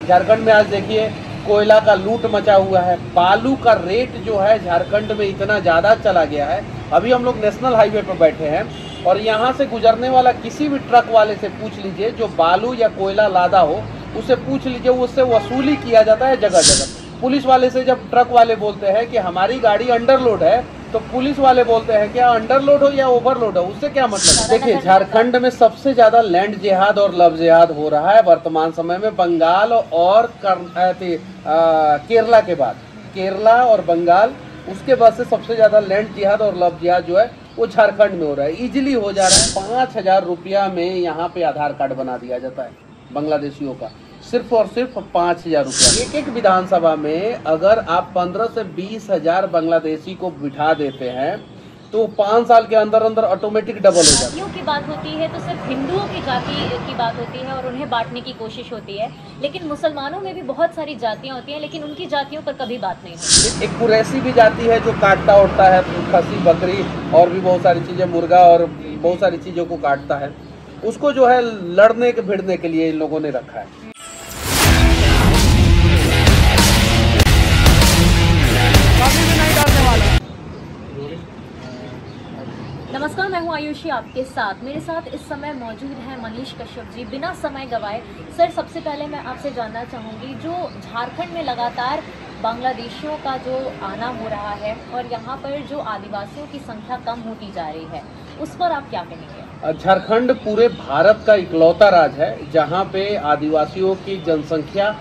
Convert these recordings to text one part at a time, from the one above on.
झारखंड में आज देखिए कोयला का लूट मचा हुआ है। बालू का रेट जो है झारखंड में इतना ज़्यादा चला गया है। अभी हम लोग नेशनल हाईवे पर बैठे हैं और यहाँ से गुजरने वाला किसी भी ट्रक वाले से पूछ लीजिए जो बालू या कोयला लादा हो, उसे पूछ लीजिए, उससे वसूली किया जाता है जगह जगह। पुलिस वाले से जब ट्रक वाले बोलते हैं कि हमारी गाड़ी अंडरलोड है, तो पुलिस वाले बोलते हैं क्या अंडरलोड हो या ओवरलोड हो, उससे क्या मतलब है। देखिए झारखंड में सबसे ज्यादा लैंड जिहाद और लव जिहाद हो रहा है वर्तमान समय में। बंगाल और केरला के बाद, केरला और बंगाल, उसके बाद से सबसे ज्यादा लैंड जिहाद और लव जिहाद जो है वो झारखंड में हो रहा है। इजीली हो जा रहा है। 5,000 रुपया में यहाँ पे आधार कार्ड बना दिया जाता है बांग्लादेशियों का, सिर्फ और सिर्फ 5,000 रुपया। एक एक विधानसभा में अगर आप 15 से 20,000 बांग्लादेशी को बिठा देते हैं तो 5 साल के अंदर अंदर ऑटोमेटिक डबल हो जाता है। जातियों की बात होती है तो सिर्फ हिंदुओं की जाति की बात होती है और उन्हें बांटने की कोशिश होती है, लेकिन मुसलमानों में भी बहुत सारी जातियां होती हैं, लेकिन उनकी जातियों पर कभी बात नहीं होती। एक कुरैशी भी जाति है जो काटता उठता है, खसी, बकरी और भी बहुत सारी चीजें, मुर्गा और बहुत सारी चीजों को काटता है। उसको जो है लड़ने के भिड़ने के लिए इन लोगों ने रखा है। नमस्कार, मैं हूं आयुषी आपके साथ। मेरे साथ इस समय मौजूद है मनीष कश्यप जी। बिना समय गवाए सर, सबसे पहले मैं आपसे जानना चाहूँगी, जो झारखंड में लगातार बांग्लादेशियों का जो आना हो रहा है और यहाँ पर जो आदिवासियों की संख्या कम होती जा रही है, उस पर आप क्या कहेंगे? झारखंड पूरे भारत का इकलौता राज्य है जहाँ पे आदिवासियों की जनसंख्या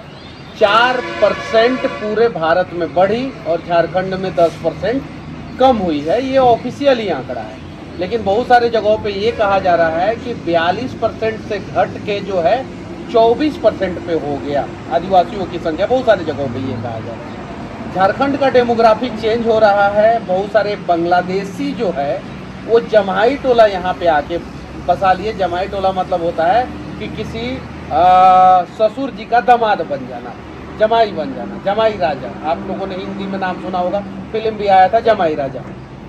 4% पूरे भारत में बढ़ी और झारखंड में 10% कम हुई है। ये ऑफिशियली आंकड़ा है, लेकिन बहुत सारे जगहों पे ये कहा जा रहा है कि 42% से घट के जो है 24% पे हो गया आदिवासियों की संख्या। बहुत सारी जगहों पे ये कहा जा रहा है। झारखंड का डेमोग्राफिक चेंज हो रहा है। बहुत सारे बांग्लादेशी जो है वो जमाई टोला यहाँ पे आके बसा लिए। जमाई टोला मतलब होता है कि किसी ससुर जी का दामाद बन जाना, जमाई बन जाना, जमाई राजा। आप लोगों ने हिंदी में नाम सुना होगा, फिल्म भी आया था जमाई राजा।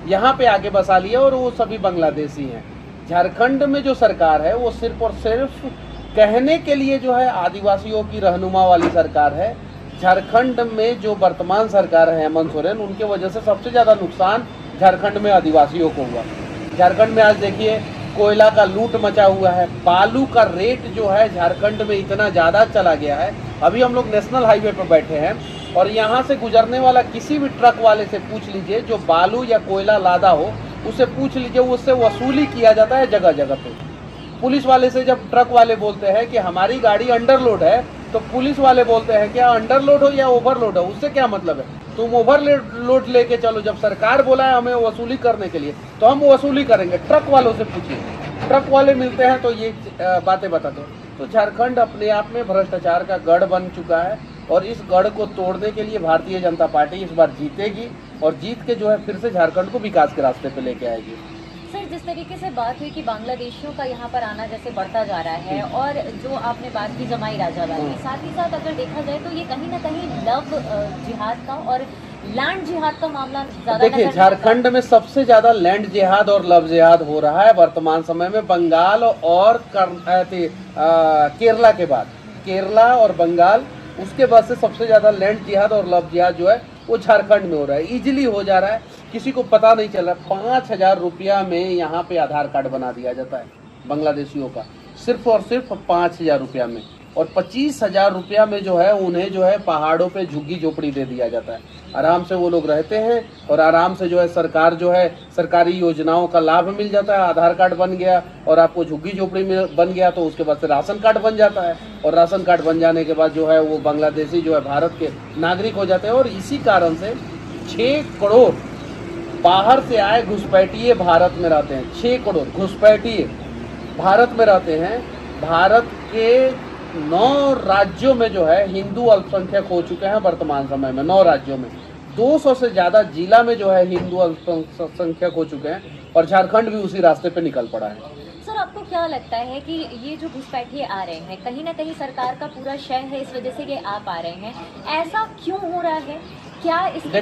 यहाँ पे आके बसा लिए और वो सभी बांग्लादेशी हैं। झारखंड में जो सरकार है वो सिर्फ और सिर्फ कहने के लिए जो है आदिवासियों की रहनुमा वाली सरकार है। झारखंड में जो वर्तमान सरकार है हेमंत सोरेन, उनके वजह से सबसे ज़्यादा नुकसान झारखंड में आदिवासियों को हुआ। झारखंड में आज देखिए कोयला का लूट मचा हुआ है। बालू का रेट जो है झारखंड में इतना ज़्यादा चला गया है। अभी हम लोग नेशनल हाईवे पर बैठे हैं और यहाँ से गुजरने वाला किसी भी ट्रक वाले से पूछ लीजिए जो बालू या कोयला लादा हो, उसे पूछ लीजिए, उससे वसूली किया जाता है जगह जगह पे। पुलिस वाले से जब ट्रक वाले बोलते हैं कि हमारी गाड़ी अंडरलोड है, तो पुलिस वाले बोलते हैं क्या अंडरलोड हो या ओवरलोड हो, उससे क्या मतलब है। तुम ओवरलोड लेके चलो, जब सरकार बोला है हमें वसूली करने के लिए तो हम वसूली करेंगे। ट्रक वालों से पूछिए, ट्रक वाले मिलते हैं तो ये बातें बताते हैं। तो झारखंड अपने आप में भ्रष्टाचार का गढ़ बन चुका है और इस गढ़ को तोड़ने के लिए भारतीय जनता पार्टी इस बार जीतेगी और जीत के जो है फिर से झारखंड को विकास के रास्ते पे लेके आएगी। सर, जिस तरीके से बात हुई कि बांग्लादेशियों का यहाँ पर आना जैसे बढ़ता जा रहा है और जो आपने बात की जमाई राजा वाली, साथ ही साथ अगर देखा जाए तो ये कहीं ना कहीं लव जिहाद का और लैंड जिहाद का मामला ज्यादा। देखिए झारखंड में सबसे ज्यादा लैंड जिहाद और लव जिहाद हो रहा है वर्तमान समय में। बंगाल और केरला के बाद, केरला और बंगाल, उसके बाद से सबसे ज्यादा लैंड जिहाद और लव जिहाद जो है वो झारखंड में हो रहा है। इजीली हो जा रहा है, किसी को पता नहीं चल रहा। 5,000 रुपया में यहाँ पे आधार कार्ड बना दिया जाता है बांग्लादेशियों का, सिर्फ और सिर्फ 5,000 रुपया में। और 25,000 रुपया में जो है उन्हें जो है पहाड़ों पे झुग्गी झोपड़ी दे दिया जाता है। आराम से वो लोग रहते हैं और आराम से जो है सरकार जो है सरकारी योजनाओं का लाभ मिल जाता है। आधार कार्ड बन गया और आपको झुग्गी झोपड़ी में बन गया तो उसके बाद से राशन कार्ड बन जाता है और राशन कार्ड बन जाने के बाद जो है वो बांग्लादेशी जो है भारत के नागरिक हो जाते हैं। और इसी कारण से 6 करोड़ बाहर से आए घुसपैठिए भारत में रहते हैं। 6 करोड़ घुसपैठिए भारत में रहते हैं। भारत के 9 राज्यों में जो है हिंदू अल्पसंख्यक हो चुके हैं वर्तमान समय में। 9 राज्यों में 200 से ज़्यादा जिला में जो है हिंदू अल्पसंख्यक हो चुके हैं और झारखंड भी उसी रास्ते पे निकल पड़ा है। सर, आपको क्या लगता है कि ये जो घुसपैठिए आ रहे हैं, कहीं ना कहीं सरकार का पूरा शय है, इस वजह से ये आ पा रहे हैं, ऐसा क्यों हो रहा है? क्या इसके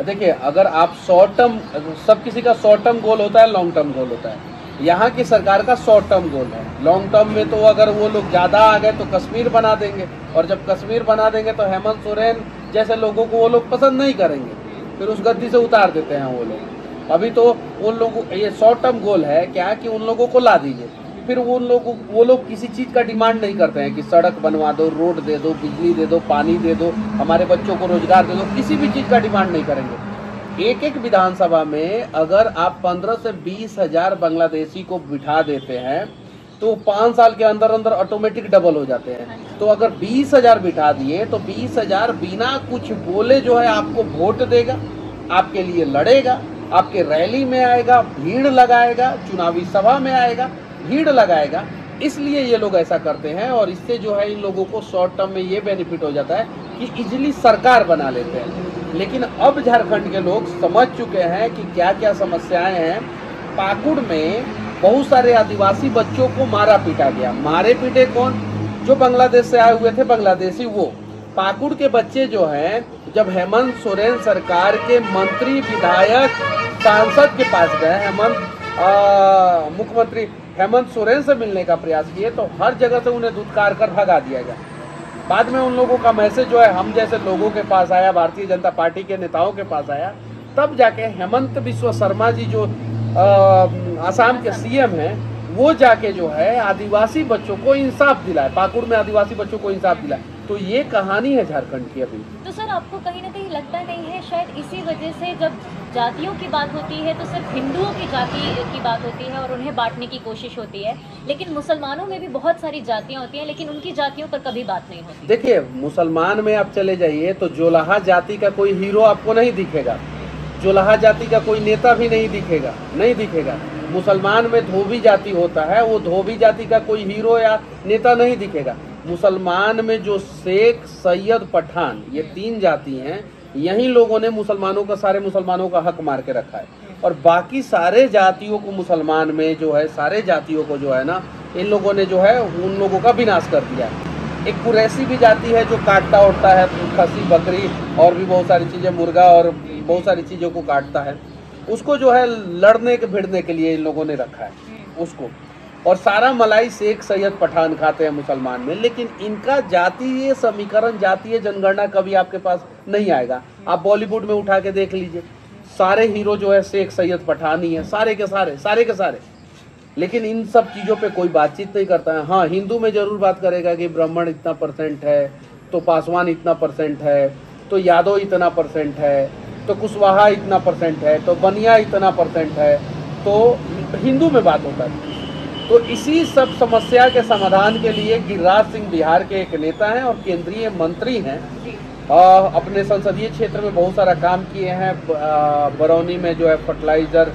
देखिए अगर आप शॉर्ट टर्म, सब किसी का शॉर्ट टर्म गोल होता है, लॉन्ग टर्म गोल होता है। यहाँ की सरकार का शॉर्ट टर्म गोल है। लॉन्ग टर्म में तो अगर वो लोग ज़्यादा आ गए तो कश्मीर बना देंगे, और जब कश्मीर बना देंगे तो हेमंत सोरेन जैसे लोगों को वो लोग पसंद नहीं करेंगे, फिर उस गद्दी से उतार देते हैं वो लोग। अभी तो उन लोगों, ये शॉर्ट टर्म गोल है क्या कि उन लोगों को ला दीजिए, फिर वो लोग किसी चीज़ का डिमांड नहीं करते हैं कि सड़क बनवा दो, रोड दे दो, बिजली दे दो, पानी दे दो, हमारे बच्चों को रोजगार दे दो, किसी भी चीज़ का डिमांड नहीं करेंगे। एक एक विधानसभा में अगर आप 15 से 20 हजार बांग्लादेशी को बिठा देते हैं तो 5 साल के अंदर अंदर ऑटोमेटिक डबल हो जाते हैं। तो अगर 20 हजार बिठा दिए तो 20 हजार बिना कुछ बोले जो है आपको वोट देगा, आपके लिए लड़ेगा, आपके रैली में आएगा, भीड़ लगाएगा, चुनावी सभा में आएगा, भीड़ लगाएगा। इसलिए ये लोग ऐसा करते हैं, और इससे जो है इन लोगों को शॉर्ट टर्म में ये बेनिफिट हो जाता है कि इजीली सरकार बना लेते हैं। लेकिन अब झारखंड के लोग समझ चुके हैं कि क्या क्या समस्याएं हैं। पाकुड़ में बहुत सारे आदिवासी बच्चों को मारा पीटा गया। मारे पीटे कौन? जो बांग्लादेश से आए हुए थे, बांग्लादेशी। वो पाकुड़ के बच्चे जो हैं, जब हेमंत सोरेन सरकार के मंत्री, विधायक, सांसद के पास गए, मुख्यमंत्री हेमंत सोरेन से मिलने का प्रयास किए, तो हर जगह से उन्हें धुतकार कर भगा दिया गया। बाद में उन लोगों का मैसेज जो है हम जैसे लोगों के पास आया, भारतीय जनता पार्टी के नेताओं के पास आया, तब जाके हेमंत बिस्वा शर्मा जी जो आसाम के सीएम हैं, वो जाके जो है आदिवासी बच्चों को इंसाफ दिलाए, पाकुड़ में आदिवासी बच्चों को इंसाफ दिलाए। तो ये कहानी है झारखंड की अभी। तो सर आपको कहीं ना कहीं लगता नहीं है शायद इसी वजह से जब जातियों की बात होती है तो सिर्फ हिंदुओं की जाति की बात होती है और उन्हें बांटने की कोशिश होती है, लेकिन मुसलमानों में भी बहुत सारी जातियां होती हैं, लेकिन उनकी जातियों पर कभी बात नहीं होती। देखिए, मुसलमान में आप चले जाइए तो जोलाहा जाति का कोई हीरो आपको नहीं दिखेगा, जोलाहा जाति का कोई नेता भी नहीं दिखेगा। मुसलमान में धोबी जाति होता है, वो धोबी जाति का कोई हीरो या नेता नहीं दिखेगा। मुसलमान में जो शेख, सैयद, पठान, ये 3 जाति हैं, यही लोगों ने मुसलमानों का, सारे मुसलमानों का हक मार के रखा है। और बाकी सारे जातियों को, मुसलमान में जो है सारे जातियों को जो है ना, इन लोगों ने जो है उन लोगों का विनाश कर दिया। एक कुरैशी भी जाति है जो काटता उड़ता है, खसी, बकरी और भी बहुत सारी चीज़ें, मुर्गा और बहुत सारी चीज़ों को काटता है, उसको जो है लड़ने के भिड़ने के लिए इन लोगों ने रखा है उसको। और सारा मलाई शेख, सैयद, पठान खाते हैं मुसलमान में। लेकिन इनका जातीय समीकरण, जातीय जनगणना कभी आपके पास नहीं आएगा। आप बॉलीवुड में उठा के देख लीजिए, सारे हीरो जो है शेख, सैयद, पठान ही है, सारे के सारे। लेकिन इन सब चीज़ों पे कोई बातचीत नहीं करता है। हाँ, हिंदू में जरूर बात करेगा कि ब्राह्मण इतना % है, तो पासवान इतना % है, तो यादव इतना % है, तो कुशवाहा इतना % है, तो बनिया इतना % है, तो हिंदू में बात होता है। तो इसी सब समस्या के समाधान के लिए गिरिराज सिंह बिहार के एक नेता हैं और केंद्रीय मंत्री हैं। अपने संसदीय क्षेत्र में बहुत सारा काम किए हैं। बरौनी में जो है फर्टिलाइजर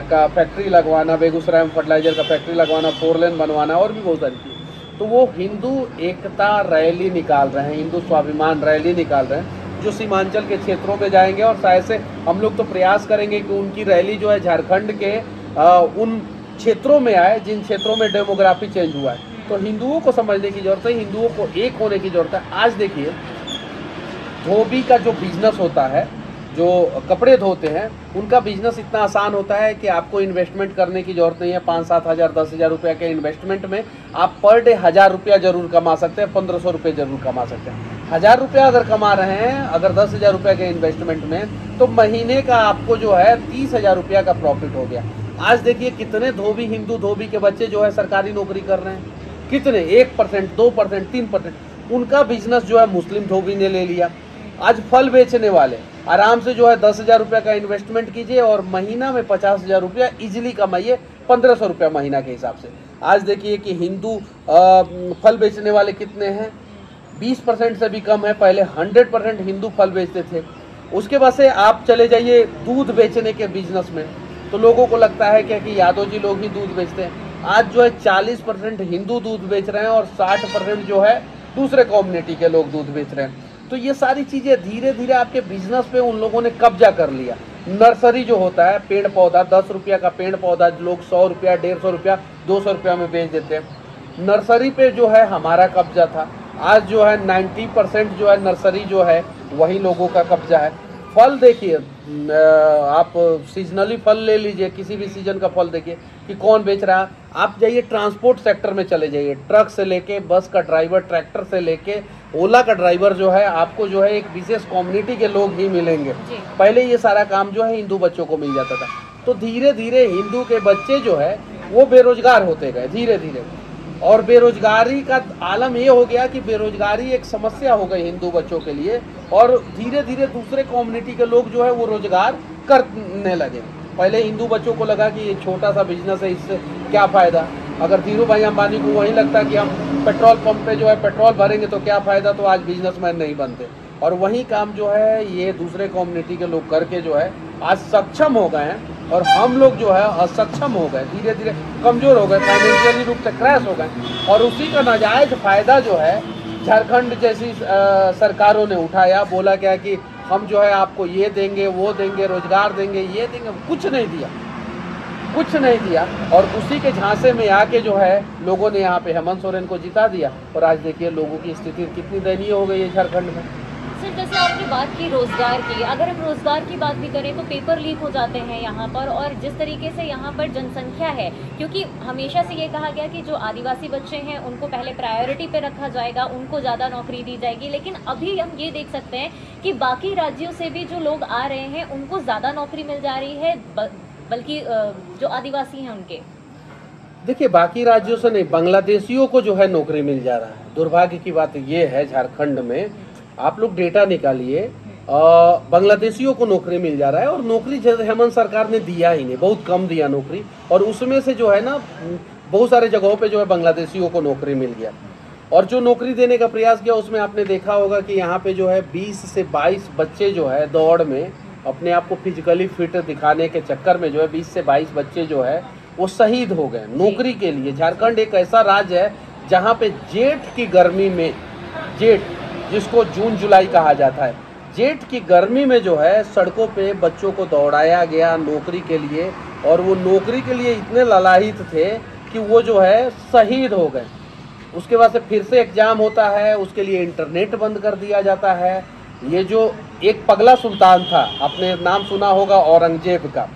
का फैक्ट्री लगवाना, बेगूसराय में फर्टिलाइजर का फैक्ट्री लगवाना, 4 लेन बनवाना और भी बहुत सारी चीज़। तो वो हिंदू एकता रैली निकाल रहे हैं, हिंदू स्वाभिमान रैली निकाल रहे हैं, जो सीमांचल के क्षेत्रों में जाएंगे। और शायद से हम लोग तो प्रयास करेंगे कि उनकी रैली जो है झारखंड के उन क्षेत्रों में आए जिन क्षेत्रों में डेमोग्राफी चेंज हुआ है। तो हिंदुओं को समझने की जरूरत है, हिंदुओं को एक होने की जरूरत है। आज देखिए, धोबी का जो बिजनेस होता है, जो कपड़े धोते हैं, उनका बिजनेस इतना आसान होता है कि आपको इन्वेस्टमेंट करने की जरूरत नहीं है। 5-7 हज़ार, 10 हज़ार रुपये के इन्वेस्टमेंट में आप पर डे 1000 रुपया जरूर कमा सकते हैं, 1500 रुपये जरूर कमा सकते हैं। 1000 रुपया अगर कमा रहे हैं, अगर 10 हज़ार रुपये के इन्वेस्टमेंट में, तो महीने का आपको जो है 30 हज़ार रुपया का प्रॉफिट हो गया। आज देखिए कितने धोबी, हिंदू धोबी के बच्चे जो है सरकारी नौकरी कर रहे हैं, कितने, 1%, 2%, 3%। उनका बिजनेस जो है मुस्लिम धोबी ने ले लिया। आज फल बेचने वाले आराम से जो है 10 हज़ार रुपये का इन्वेस्टमेंट कीजिए और महीना में 50 हज़ार रुपया इजिली कमाइए, 1500 रुपया महीना के हिसाब से। आज देखिए कि हिंदू फल बेचने वाले कितने हैं, 20% से भी कम है। पहले 100% हिंदू फल बेचते थे। उसके बाद से आप चले जाइए दूध बेचने के बिजनेस में, तो लोगों को लगता है कि यादव जी लोग ही दूध बेचते हैं। आज जो है 40% हिंदू दूध बेच रहे हैं और 60% जो है दूसरे कम्युनिटी के लोग दूध बेच रहे हैं। तो ये सारी चीज़ें धीरे धीरे आपके बिजनेस पे उन लोगों ने कब्जा कर लिया। नर्सरी जो होता है, पेड़ पौधा, 10 रुपया का पेड़ पौधा लोग 100 रुपया, 150 रुपया, 200 रुपया में बेच देते हैं। नर्सरी पे जो है हमारा कब्जा था। आज जो है 90% जो है नर्सरी जो है वही लोगों का कब्जा है। फल देखिए, आप सीजनली फल ले लीजिए, किसी भी सीजन का फल देखिए कि कौन बेच रहा है। आप जाइए ट्रांसपोर्ट सेक्टर में चले जाइए, ट्रक से लेके बस का ड्राइवर, ट्रैक्टर से लेके ओला का ड्राइवर जो है, आपको जो है एक विशेष कम्युनिटी के लोग ही मिलेंगे। पहले ये सारा काम जो है हिंदू बच्चों को मिल जाता था, तो धीरे धीरे हिंदू के बच्चे जो है वो बेरोजगार होते गए धीरे धीरे। और बेरोजगारी का आलम ये हो गया कि बेरोजगारी एक समस्या हो गई हिंदू बच्चों के लिए, और धीरे धीरे दूसरे कम्युनिटी के लोग जो है वो रोजगार करने लगे। पहले हिंदू बच्चों को लगा कि ये छोटा सा बिजनेस है, इससे क्या फ़ायदा। अगर धीरू भाई अंबानी को वही लगता कि हम पेट्रोल पंप पे जो है पेट्रोल भरेंगे तो क्या फ़ायदा, तो आज बिजनेसमैन नहीं बनते। और वही काम जो है ये दूसरे कम्युनिटी के लोग करके जो है आज सक्षम हो गए हैं, और हम लोग जो है असक्षम हो गए, धीरे धीरे कमज़ोर हो गए, फाइनेंशियली रूप से क्रैश हो गए। और उसी का नाजायज़ फ़ायदा जो है झारखंड जैसी सरकारों ने उठाया। बोला क्या कि हम जो है आपको ये देंगे, वो देंगे, रोजगार देंगे, ये देंगे, कुछ नहीं दिया, कुछ नहीं दिया। और उसी के झांसे में आके जो है लोगों ने यहाँ पे हेमंत सोरेन को जिता दिया, और आज देखिए लोगों की स्थिति कितनी दयनीय हो गई है झारखंड में। सर, जैसे आपने बात की रोजगार की, अगर हम रोजगार की बात भी करें तो पेपर लीक हो जाते हैं यहाँ पर, और जिस तरीके से यहाँ पर जनसंख्या है, क्योंकि हमेशा से ये कहा गया कि जो आदिवासी बच्चे हैं उनको पहले प्रायोरिटी पे रखा जाएगा, उनको ज़्यादा नौकरी दी जाएगी, लेकिन अभी हम ये देख सकते हैं कि बाकी राज्यों से भी जो लोग आ रहे हैं उनको ज़्यादा नौकरी मिल जा रही है, बल्कि जो आदिवासी हैं उनके। देखिए, बाकी राज्यों से नहीं, बांग्लादेशियों को जो है नौकरी मिल जा रहा है। दुर्भाग्य की बात ये है झारखंड में, आप लोग डेटा निकालिए, बांग्लादेशियों को नौकरी मिल जा रहा है, और नौकरी हेमंत सरकार ने दिया ही नहीं, बहुत कम दिया नौकरी। और उसमें से जो है ना बहुत सारे जगहों पे जो है बांग्लादेशियों को नौकरी मिल गया। और जो नौकरी देने का प्रयास किया उसमें आपने देखा होगा कि यहाँ पे जो है 20 से 22 बच्चे जो है दौड़ में अपने आप को फिजिकली फिट दिखाने के चक्कर में जो है 20 से 22 बच्चे जो है वो शहीद हो गए नौकरी के लिए। झारखंड एक ऐसा राज्य है जहाँ पे जेठ की गर्मी में, जेठ जिसको जून जुलाई कहा जाता है, जेठ की गर्मी में जो है सड़कों पे बच्चों को दौड़ाया गया नौकरी के लिए, और वो नौकरी के लिए इतने ललाहित थे कि वो जो है शहीद हो गए। उसके बाद से फिर से एग्जाम होता है, उसके लिए इंटरनेट बंद कर दिया जाता है। ये जो एक पगला सुल्तान था, आपने नाम सुना होगा औरंगजेब का,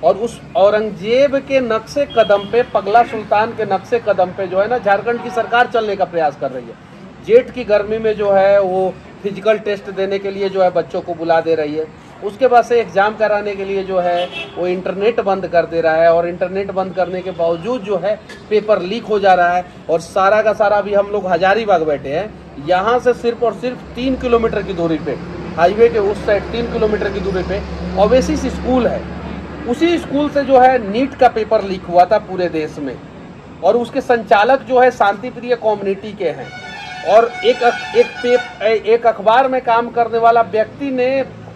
और उस औरंगजेब के नक्शे कदम पे, पगला सुल्तान के नक्शे कदम पे जो है ना झारखंड की सरकार चलने का प्रयास कर रही है। जेठ की गर्मी में जो है वो फिजिकल टेस्ट देने के लिए जो है बच्चों को बुला दे रही है। उसके बाद से एग्ज़ाम कराने के लिए जो है वो इंटरनेट बंद कर दे रहा है, और इंटरनेट बंद करने के बावजूद जो है पेपर लीक हो जा रहा है। और सारा का सारा भी हम लोग हजारीबाग बैठे हैं, यहाँ से सिर्फ और सिर्फ 3 किलोमीटर की दूरी पे, हाईवे के उस साइड 3 किलोमीटर की दूरी पे ओवेसिस स्कूल है। उसी स्कूल से जो है नीट का पेपर लीक हुआ था पूरे देश में, और उसके संचालक जो है शांतिप्रिय कम्युनिटी के हैं। और एक अखबार में काम करने वाला व्यक्ति ने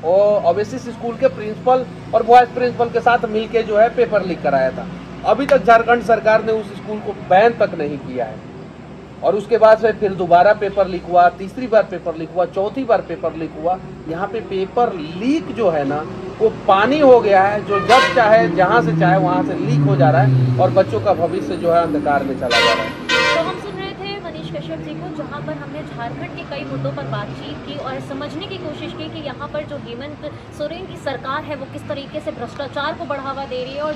ओवेसिस स्कूल के प्रिंसिपल और वाइस प्रिंसिपल के साथ मिलके जो है पेपर लीक कराया था। अभी तक झारखंड सरकार ने उस स्कूल को बैन तक नहीं किया है। और उसके बाद से फिर दोबारा पेपर लीक हुआ, तीसरी बार पेपर लीक हुआ, चौथी बार पेपर लीक हुआ। यहाँ पे पेपर लीक जो है ना वो पानी हो गया है, जो जब चाहे जहाँ से चाहे वहाँ से लीक हो जा रहा है, और बच्चों का भविष्य जो है अंधकार में चला जा रहा है। तो हम सुन रहे थे मनीष कश्यप जी को, जहाँ पर हमने झारखंड के कई मुद्दों पर बातचीत की और समझने की कोशिश की कि यहाँ पर जो हेमंत सोरेन की सरकार है वो किस तरीके से भ्रष्टाचार को बढ़ावा दे रही है। और